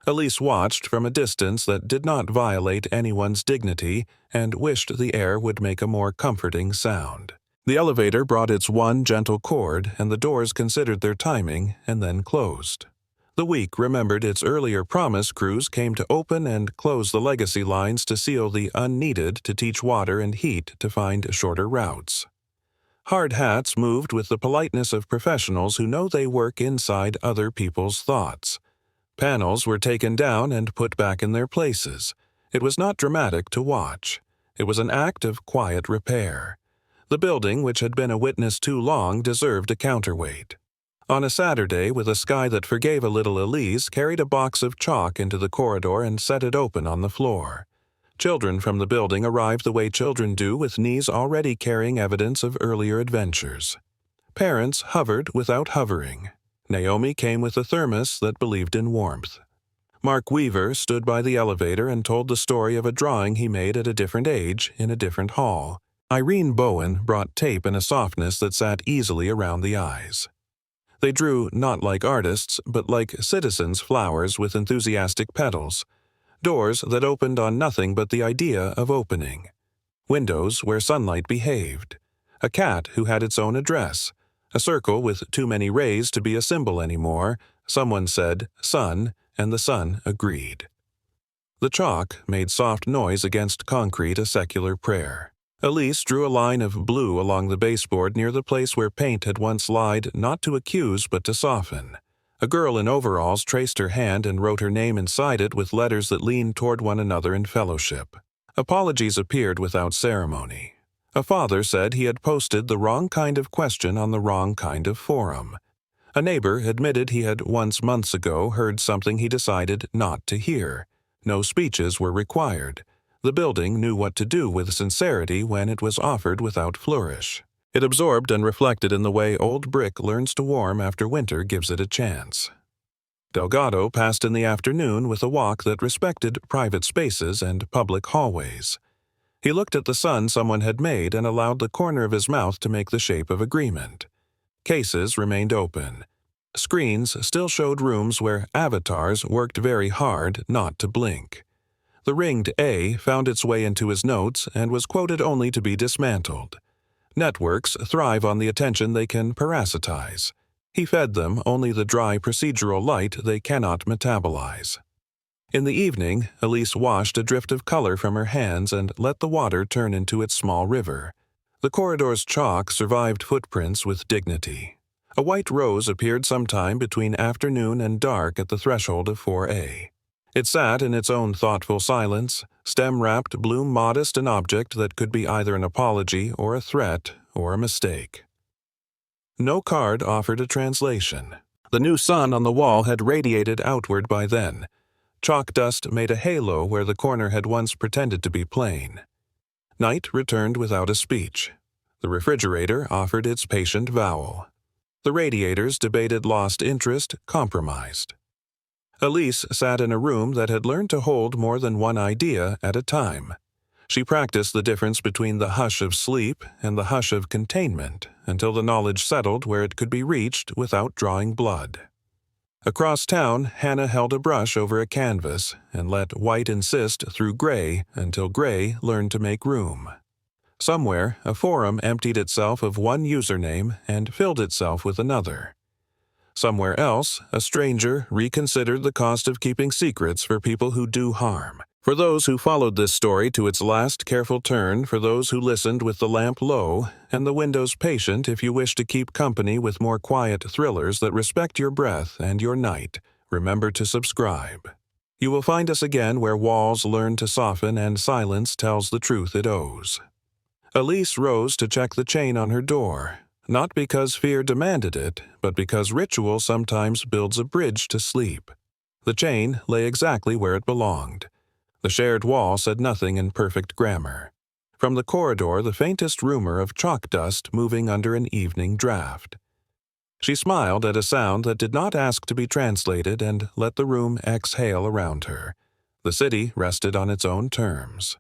A: Elise watched from a distance that did not violate anyone's dignity and wished the air would make a more comforting sound. The elevator brought its one gentle chord, and the doors considered their timing and then closed. The week remembered its earlier promise. Crews came to open and close the legacy lines to seal the unneeded, to teach water and heat to find shorter routes. Hard hats moved with the politeness of professionals who know they work inside other people's thoughts. Panels were taken down and put back in their places. It was not dramatic to watch. It was an act of quiet repair. The building, which had been a witness too long, deserved a counterweight. On a Saturday, with a sky that forgave a little, Elise carried a box of chalk into the corridor and set it open on the floor. Children from the building arrived the way children do, with knees already carrying evidence of earlier adventures. Parents hovered without hovering. Naomi came with a thermos that believed in warmth. Mark Weaver stood by the elevator and told the story of a drawing he made at a different age in a different hall. Irene Bowen brought tape and a softness that sat easily around the eyes. They drew not like artists, but like citizens' flowers with enthusiastic petals. Doors that opened on nothing but the idea of opening. Windows where sunlight behaved. A cat who had its own address. A circle with too many rays to be a symbol anymore. Someone said, "Sun," and the sun agreed. The chalk made soft noise against concrete, a secular prayer. Elise drew a line of blue along the baseboard near the place where paint had once lied, not to accuse but to soften. A girl in overalls traced her hand and wrote her name inside it with letters that leaned toward one another in fellowship. Apologies appeared without ceremony. A father said he had posted the wrong kind of question on the wrong kind of forum. A neighbor admitted he had once months ago heard something he decided not to hear. No speeches were required. The building knew what to do with sincerity when it was offered without flourish. It absorbed and reflected in the way old brick learns to warm after winter gives it a chance. Delgado passed in the afternoon with a walk that respected private spaces and public hallways. He looked at the sun someone had made and allowed the corner of his mouth to make the shape of agreement. Cases remained open. Screens still showed rooms where avatars worked very hard not to blink. The ringed A found its way into his notes and was quoted only to be dismantled. Networks thrive on the attention they can parasitize. He fed them only the dry procedural light they cannot metabolize. In the evening, Elise washed a drift of color from her hands and let the water turn into its small river. The corridor's chalk survived footprints with dignity. A white rose appeared sometime between afternoon and dark at the threshold of 4A. It sat in its own thoughtful silence, stem-wrapped, bloom modest, an object that could be either an apology or a threat or a mistake. No card offered a translation. The new sun on the wall had radiated outward by then. Chalk dust made a halo where the corner had once pretended to be plain. Night returned without a speech. The refrigerator offered its patient vowel. The radiators debated lost interest, compromised. Elise sat in a room that had learned to hold more than one idea at a time. She practiced the difference between the hush of sleep and the hush of containment until the knowledge settled where it could be reached without drawing blood. Across town, Hannah held a brush over a canvas and let white insist through gray until gray learned to make room. Somewhere, a forum emptied itself of one username and filled itself with another. Somewhere else, a stranger reconsidered the cost of keeping secrets for people who do harm. For those who followed this story to its last careful turn, for those who listened with the lamp low and the windows patient if you wish to keep company with more quiet thrillers that respect your breath and your night, remember to subscribe. You will find us again where walls learn to soften and silence tells the truth it owes. Elise rose to check the chain on her door, not because fear demanded it, but because ritual sometimes builds a bridge to sleep. The chain lay exactly where it belonged. The shared wall said nothing in perfect grammar. From the corridor, the faintest rumor of chalk dust moving under an evening draft. She smiled at a sound that did not ask to be translated and let the room exhale around her. The city rested on its own terms.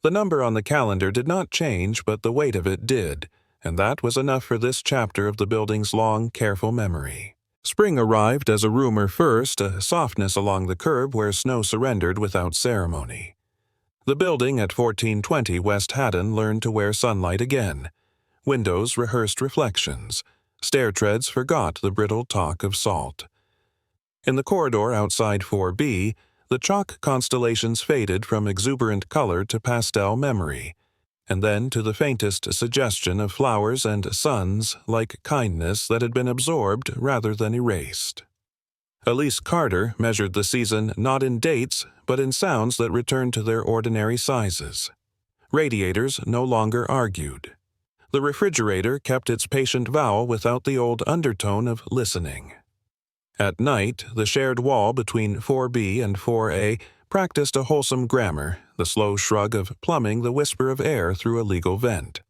A: The number on the calendar did not change, but the weight of it did, and that was enough for this chapter of the building's long, careful memory. Spring arrived as a rumor first, a softness along the curb where snow surrendered without ceremony. The building at 1420 West Haddon learned to wear sunlight again. Windows rehearsed reflections. Stair treads forgot the brittle talk of salt. In the corridor outside 4B, the chalk constellations faded from exuberant color to pastel memory, and then to the faintest suggestion of flowers and suns like kindness that had been absorbed rather than erased. Elise Carter measured the season not in dates, but in sounds that returned to their ordinary sizes. Radiators no longer argued. The refrigerator kept its patient vowel without the old undertone of listening. At night, the shared wall between 4B and 4A practiced a wholesome grammar, the slow shrug of plumbing the whisper of air through a legal vent.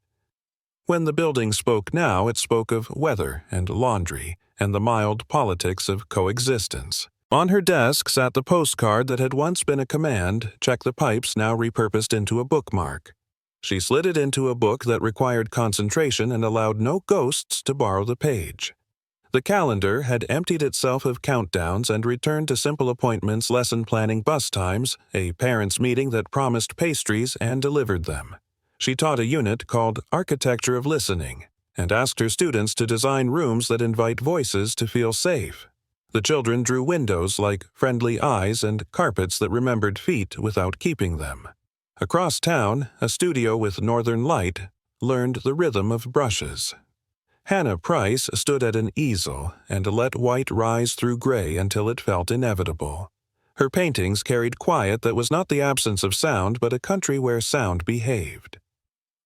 A: When the building spoke now, it spoke of weather and laundry and the mild politics of coexistence. On her desk sat the postcard that had once been a command, check the pipes now repurposed into a bookmark. She slid it into a book that required concentration and allowed no ghosts to borrow the page. The calendar had emptied itself of countdowns and returned to simple appointments, lesson planning, bus times, a parents' meeting that promised pastries and delivered them. She taught a unit called Architecture of Listening and asked her students to design rooms that invite voices to feel safe. The children drew windows like friendly eyes and carpets that remembered feet without keeping them. Across town, a studio with northern light learned the rhythm of brushes. Hannah Price stood at an easel and let white rise through gray until it felt inevitable. Her paintings carried quiet that was not the absence of sound but a country where sound behaved.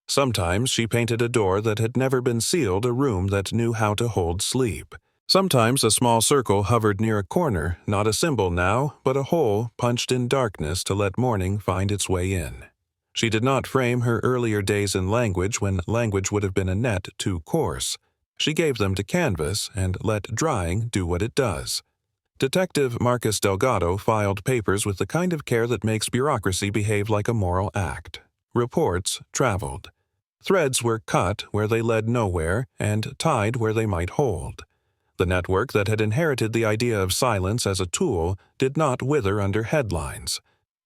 A: Sometimes she painted a door that had never been sealed, a room that knew how to hold sleep. Sometimes a small circle hovered near a corner, not a symbol now, but a hole punched in darkness to let morning find its way in. She did not frame her earlier days in language when language would have been a net too coarse. She gave them to canvas and let drying do what it does. Detective Marcus Delgado filed papers with the kind of care that makes bureaucracy behave like a moral act. Reports traveled. Threads were cut where they led nowhere and tied where they might hold. The network that had inherited the idea of silence as a tool did not wither under headlines.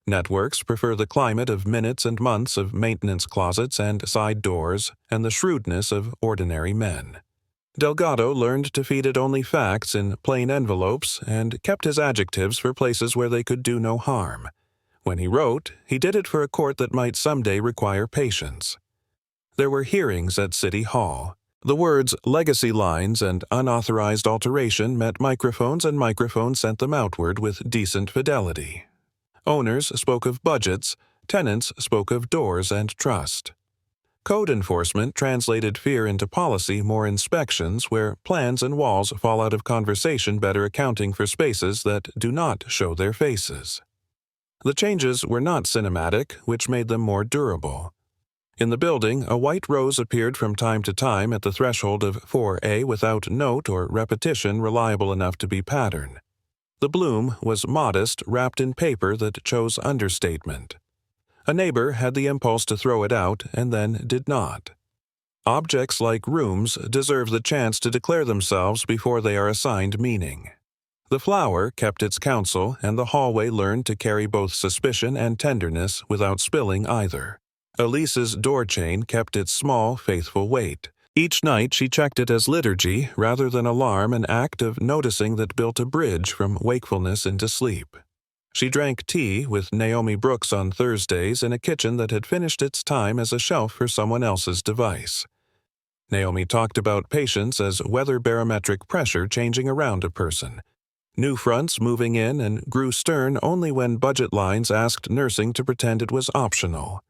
A: Networks prefer the climate of minutes and months of maintenance closets and side doors and the shrewdness of ordinary men. Delgado learned to feed it only facts in plain envelopes and kept his adjectives for places where they could do no harm. When he wrote, he did it for a court that might someday require patience. There were hearings at City Hall. The words legacy lines and unauthorized alteration met microphones, and microphones sent them outward with decent fidelity. Owners spoke of budgets, tenants spoke of doors and trust. Code enforcement translated fear into policy, more inspections, where plans and walls fall out of conversation, better accounting for spaces that do not show their faces. The changes were not cinematic, which made them more durable. In the building, a white rose appeared from time to time at the threshold of 4A without note or repetition reliable enough to be pattern. The bloom was modest, wrapped in paper that chose understatement. A neighbor had the impulse to throw it out and then did not. Objects like rooms deserve the chance to declare themselves before they are assigned meaning. The flower kept its counsel, and the hallway learned to carry both suspicion and tenderness without spilling either. Elise's door chain kept its small, faithful weight. Each night she checked it as liturgy rather than alarm, an act of noticing that built a bridge from wakefulness into sleep. She drank tea with Naomi Brooks on Thursdays in a kitchen that had finished its time as a shelf for someone else's device. Naomi talked about patience as weather barometric pressure changing around a person. New fronts moving in, and grew stern only when budget lines asked nursing to pretend it was optional.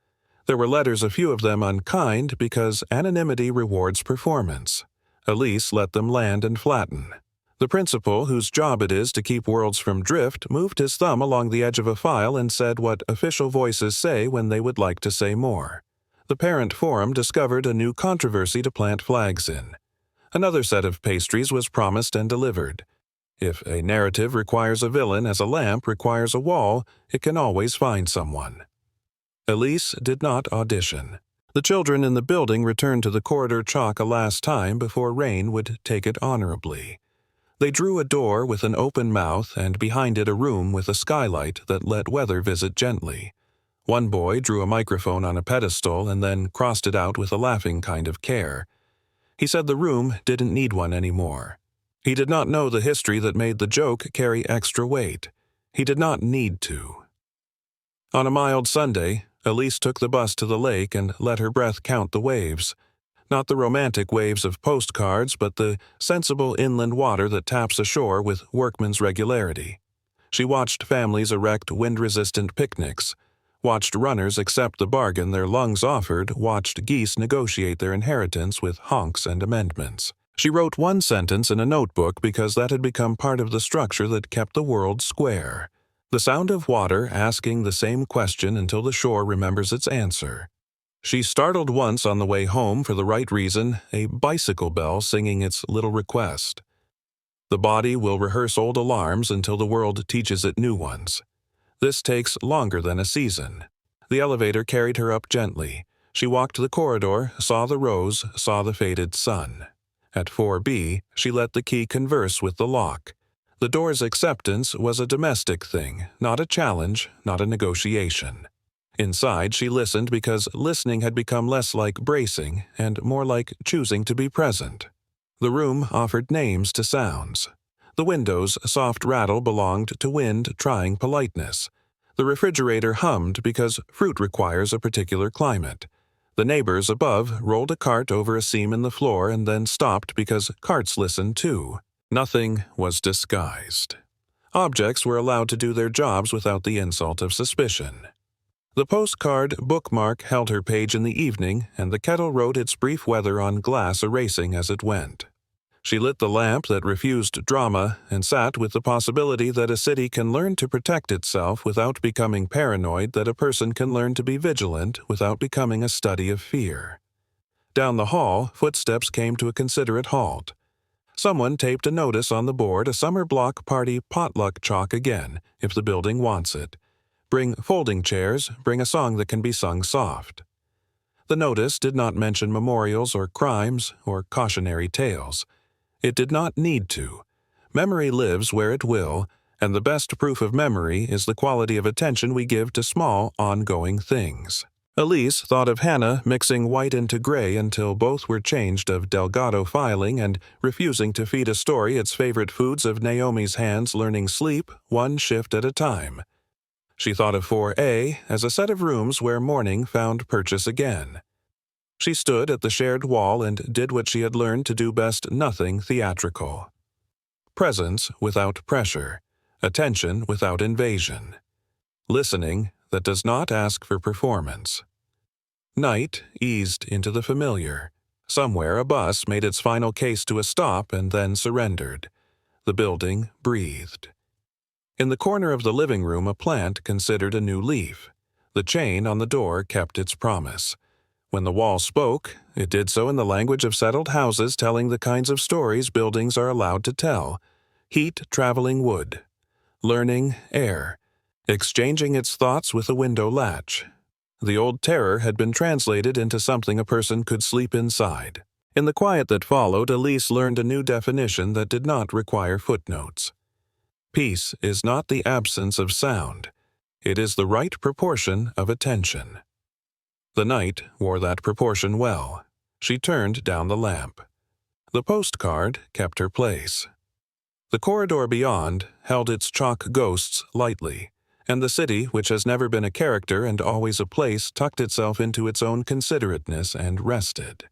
A: There were letters, a few of them unkind, because anonymity rewards performance. Elise let them land and flatten. The principal, whose job it is to keep worlds from drift, moved his thumb along the edge of a file and said what official voices say when they would like to say more. The parent forum discovered a new controversy to plant flags in. Another set of pastries was promised and delivered. If a narrative requires a villain as a lamp requires a wall, it can always find someone. Elise did not audition. The children in the building returned to the corridor chalk a last time before Rain would take it honorably. They drew a door with an open mouth, and behind it a room with a skylight that let weather visit gently. One boy drew a microphone on a pedestal and then crossed it out with a laughing kind of care. He said the room didn't need one anymore. He did not know the history that made the joke carry extra weight. He did not need to. On a mild Sunday, Elise took the bus to the lake and let her breath count the waves. Not the romantic waves of postcards, but the sensible inland water that taps ashore with workman's regularity. She watched families erect wind-resistant picnics, watched runners accept the bargain their lungs offered, watched geese negotiate their inheritance with honks and amendments. She wrote one sentence in a notebook because that had become part of the structure that kept the world square. The sound of water asking the same question until the shore remembers its answer. She startled once on the way home for the right reason, a bicycle bell singing its little request. The body will rehearse old alarms until the world teaches it new ones. This takes longer than a season. The elevator carried her up gently. She walked the corridor, saw the rose, saw the faded sun. At 4B, she let the key converse with the lock. The door's acceptance was a domestic thing, not a challenge, not a negotiation. Inside, she listened because listening had become less like bracing and more like choosing to be present. The room offered names to sounds. The window's soft rattle belonged to wind trying politeness. The refrigerator hummed because fruit requires a particular climate. The neighbors above rolled a cart over a seam in the floor and then stopped because carts listened too. Nothing was disguised. Objects were allowed to do their jobs without the insult of suspicion. The postcard bookmark held her page in the evening, and the kettle wrote its brief weather on glass, erasing as it went. She lit the lamp that refused drama and sat with the possibility that a city can learn to protect itself without becoming paranoid, that a person can learn to be vigilant without becoming a study of fear. Down the hall, footsteps came to a considerate halt. Someone taped a notice on the board, a summer block party potluck chalk again, if the building wants it. Bring folding chairs, bring a song that can be sung soft. The notice did not mention memorials or crimes or cautionary tales. It did not need to. Memory lives where it will, and the best proof of memory is the quality of attention we give to small, ongoing things. Elise thought of Hannah mixing white into gray until both were changed of Delgado filing and refusing to feed a story its favorite foods of Naomi's hands learning sleep one shift at a time. She thought of 4A as a set of rooms where morning found purchase again. She stood at the shared wall and did what she had learned to do best: nothing theatrical. Presence without pressure, attention without invasion. Listening that does not ask for performance. Night eased into the familiar. Somewhere a bus made its final case to a stop and then surrendered. The building breathed. In the corner of the living room, a plant considered a new leaf. The chain on the door kept its promise. When the wall spoke, it did so in the language of settled houses, telling the kinds of stories buildings are allowed to tell. Heat traveling wood. Learning air. Exchanging its thoughts with a window latch. The old terror had been translated into something a person could sleep inside. In the quiet that followed, Elise learned a new definition that did not require footnotes. Peace is not the absence of sound. It is the right proportion of attention. The night wore that proportion well. She turned down the lamp. The postcard kept her place. The corridor beyond held its chalk ghosts lightly, and the city, which has never been a character and always a place, tucked itself into its own considerateness and rested.